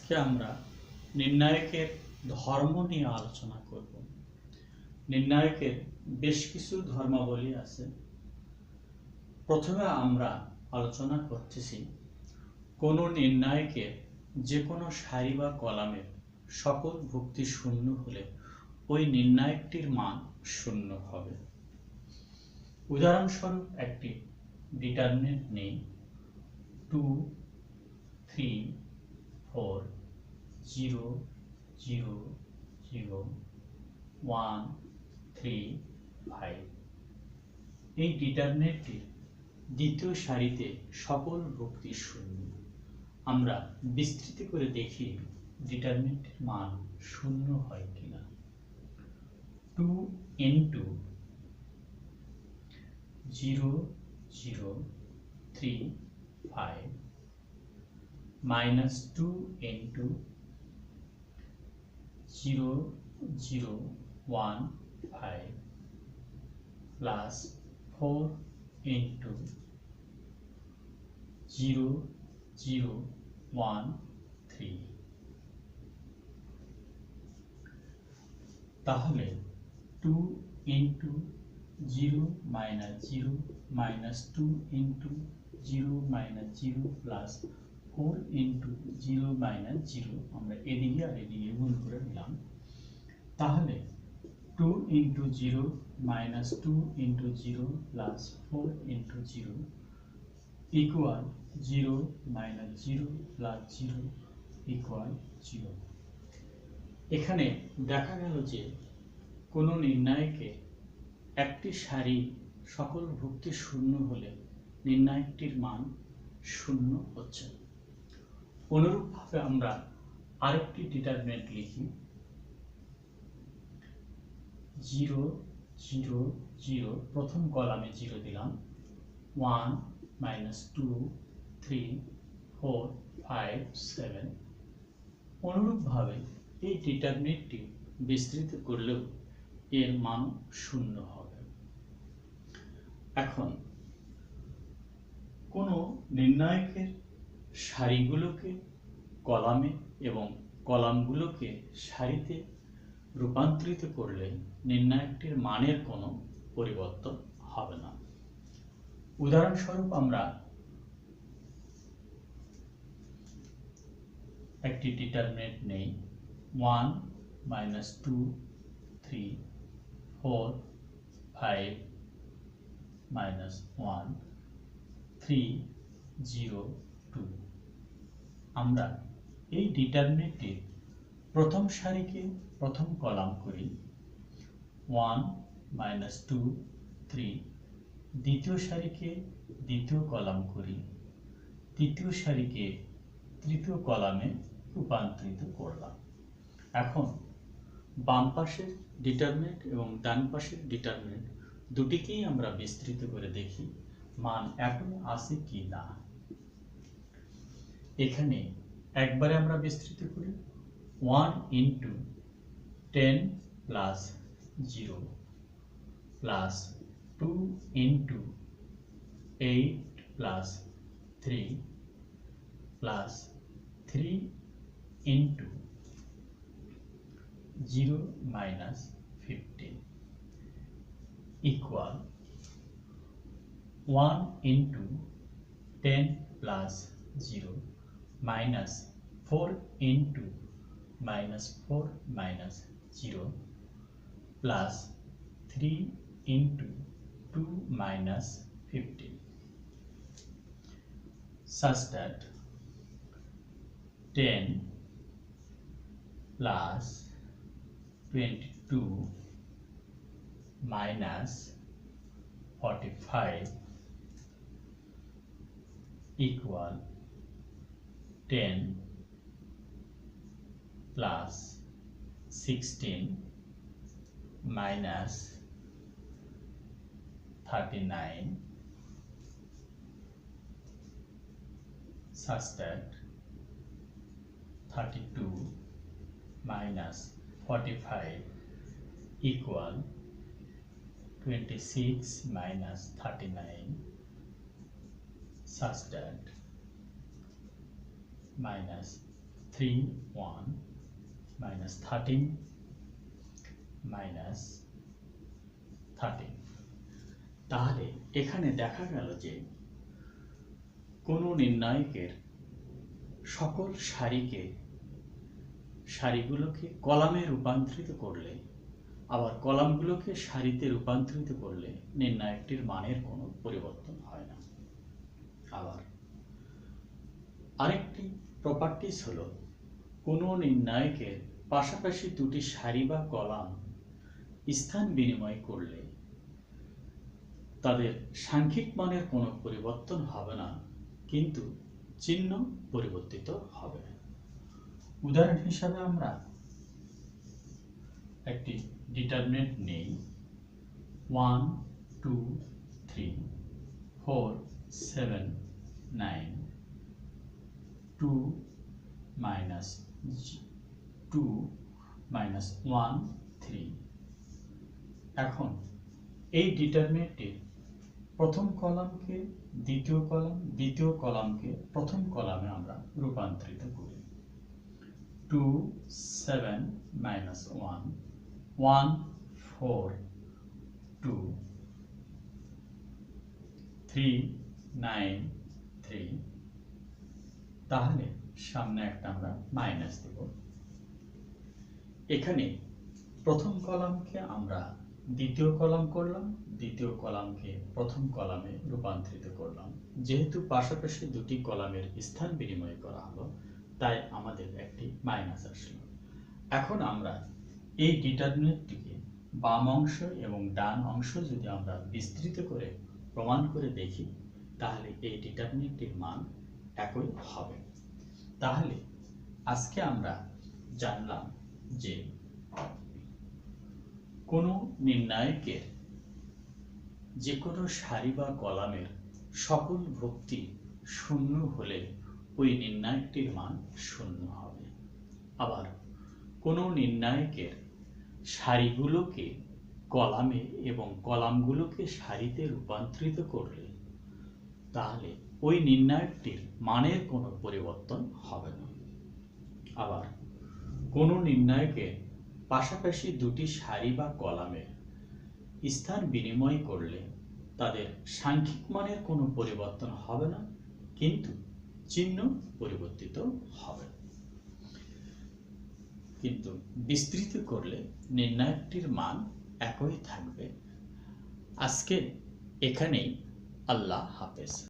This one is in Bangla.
আজকে আমরা নির্ণায়কের ধর্ম নিয়ে আলোচনা করব। নির্ণায়কের বেশ কিছু ধর্মাবলী আছে। প্রথমে আমরা আলোচনা করতেছি কোন নির্ণায়কের যে কোনো সারি বা কলামের সকল ভুক্তি শূন্য হলে ওই নির্ণায়কটির মান শূন্য হবে। উদাহরণস্বরূপ একটি ডিটারমিনেন্ট নেই 2, 3, 4, 0, 0, 0, 1, 3, 5। এই ডিটারমিনেন্টটির দ্বিতীয় সারিতে সকল ভুক্তি শূন্য। আমরা বিস্তৃত করে দেখি ডিটারমিনেন্টের মান শূন্য হয় কিনা। 2 into 0, 0, 3, 5 minus 2 into 0, 0, 1, 5 plus 4 into 0, 0, 1, 3। তাহলে 2 into 0 minus 0 minus 2 into 0 minus 0 plus 4 into 0 minus 0 আমরা এদিকে আর এদিকে গুণ করে নিলাম। তাহলে 2 into 0 minus 2 into 0 plus 4 into 0 equal 0 minus 0 plus 0 equal 0। এখানে দেখা গেল যে কোনো নির্ণায়কে একটি সারি সকল ভুক্তি শূন্য হলে নির্ণায়কটির মান শূন্য হচ্ছে। অনুরূপভাবে আমরা আরেকটি ডিটারমিনেন্ট লিখি 0, 0, 0, প্রথম কলামে 0 দিলাম, 1, minus 2, 3, 4, 5, 7। অনুরূপভাবে এই ডিটারমিনেন্টটি বিস্তৃত করলেও এর মান শূন্য হবে। এখন কোন নির্ণায়কের সারিগুলোকে কলামে এবং কলামগুলোকে সারিতে রূপান্তরিত করলে নির্ণায়কটির মানের কোনো পরিবর্তন হবে না। উদাহরণস্বরূপ আমরা একটি ডিটারমিনেন্ট নেই 1, minus 2, 3, 4, 5 minus 1, 3, 0, 2। আমরা এই ডিটারমিনেন্টটির প্রথম সারিকে প্রথম কলাম করি 1, minus 2, 3, দ্বিতীয় সারিকে দ্বিতীয় কলাম করি, তৃতীয় সারিকে তৃতীয় কলামে রূপান্তরিত করলাম। এখন বাম পাশের ডিটারমিনেন্ট এবং ডান পাশের ডিটারমিনেন্ট দুটিকেই আমরা বিস্তৃত করে দেখি মান এখন আছে কি না। এখানে একবারে আমরা বিস্তৃত করি 1 into 10 plus 0 plus 2 into 8 plus 3 plus 3 into 0 minus 15 equal 1 into 10 plus 0 minus 4 into minus 4 minus 0 plus 3 into 2 minus 15 such that 10 plus 22 minus 45 equal 10 plus 16 minus 39 such that 32 minus 45 equal 26 minus 39 such that minus 3 1 minus 13 minus 13। তাহলে এখানে দেখা গেল যে কোনো নির্ণায়কের সকল সারিগুলোকে কলামে রূপান্তরিত করলে, আবার কলামগুলোকে সারিতে রূপান্তরিত করলে নির্ণায়কটির মানের কোনো পরিবর্তন হয় না। আবার আরেকটি প্রপার্টিস হলো, কোনো নির্ণায়কের পাশাপাশি দুটি সারি বা কলাম স্থান বিনিময় করলে তাদের সাংখ্যিক মানের কোনো পরিবর্তন হবে না, কিন্তু চিহ্ন পরিবর্তিত হবে। উদাহরণ হিসাবে আমরা একটি ডিটারমিনেন্ট নেই, 1 2 3 4 7 9 2 minus 1 3। এখন এই ডিটারমিনেন্টটির প্রথম কলামকে দ্বিতীয় কলাম, দ্বিতীয় কলামকে প্রথম কলামে আমরা রূপান্তরিত করি। 2 7 minus 1 1 4 2 3 9 3। তাহলে সামনে একটা আমরা মাইনাস দেব। এখানে প্রথম কলামকে আমরা দ্বিতীয় কলাম করলাম, দ্বিতীয় কলামকে প্রথম কলামে রূপান্তরিত করলাম। যেহেতু পাশাপাশি দুটি কলামের স্থান বিনিময় করা হলো, তাই আমাদের একটি মাইনাস আসলো। এখন আমরা এই ডিটারমিনেন্টটিকে বাম অংশ এবং ডান অংশ যদি আমরা বিস্তৃত করে প্রমাণ করে দেখি, তাহলে এই ডিটারমিনেন্টটির মান একই হবে। তাহলে আজকে আমরা জানলাম যে কোনো নির্ণায়কের যে কোনো সারি বা কলামের সকল ভুক্তি শূন্য হলে ওই নির্ণায়কটির মান শূন্য হবে। আবার কোনো নির্ণায়কের সারিগুলোকে কলামে এবং কলামগুলোকে সারিতে রূপান্তরিত করলে তাহলে ওই নির্ণায়কটির মানের কোনো পরিবর্তন হবে না। আবার কোনো নির্ণায়কের পাশাপাশি দুটি সারি বা কলামের স্থান বিনিময় করলে তাদের সাংখ্যিক মানের কোনো পরিবর্তন হবে না, কিন্তু চিহ্ন পরিবর্তিত হবে। কিন্তু বিস্তৃত করলে নির্ণায়কটির মান একই থাকবে। আজকে এখানেই। আল্লাহ হাফেজ।